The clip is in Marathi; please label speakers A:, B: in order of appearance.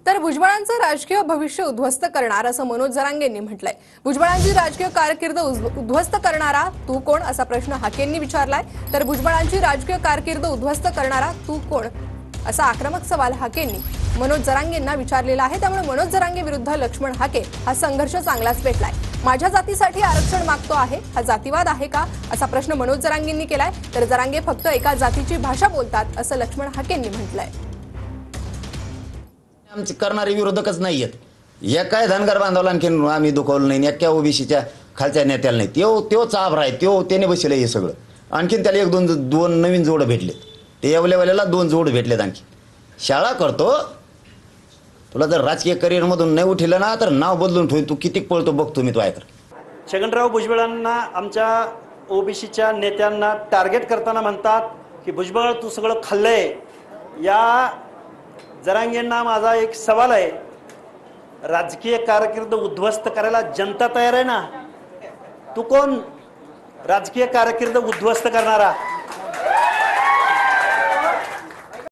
A: तर भुजबळांचं राजकीय भविष्य उद्ध्वस्त करणार असं मनोज जरांगेंनी म्हटलंय। भुजबळांची राजकीय कारकीर्द उद्ध्वस्त करणारा तू कोण असा प्रश्न हाकेंनी विचारलाय। तर भुजबळांची राजकीय कारकीर्द उद्ध्वस्त करणारा तू कोण असा आक्रमक सवाल हाकेंनी मनोज जरांगेंना विचारलेला आहे। त्यामुळे मनोज जरांगे विरुद्ध लक्ष्मण हाके हा संघर्ष चांगलाच पेटलाय। माझ्या जातीसाठी आरक्षण मागतो आहे हा जातीवाद आहे का असा प्रश्न मनोज जरांगेंनी केलाय। तर जरांगे फक्त एका जातीची भाषा बोलतात असं लक्ष्मण हाकेंनी म्हटलंय।
B: आमचे करणारे विरोधकच नाहीयेत। एकाय धनगर बांधवला आणखी आम्ही दुखवलं नाही, एका ओबीसीच्या खालच्या नेत्याला नाही। त्यो चाभरा आहे, त्याने बसले हे सगळं। आणखीन त्याला एक दोन नवीन जोड भेटले, ते एवलेवाल्याला 2 जोड भेटलेत। आणखी शाळा करतो, तुला जर राजकीय करिअर मधून नाही उठिलं ना तर नाव बदलून ठेवून तू किती पळतो बघतो मी, तो ऐकर।
C: छगनराव भुजबळांना आमच्या ओबीसीच्या नेत्यांना टार्गेट करताना म्हणतात की भुजबळ तू सगळं खाल्लंय। या जरांगेंना माझा एक सवाल आहे, राजकीय कारकीर्द उद्ध्वस्त करायला जनता तयार आहे ना? तू कोण राजकीय कारकीर्द उद्ध्वस्त करणारा?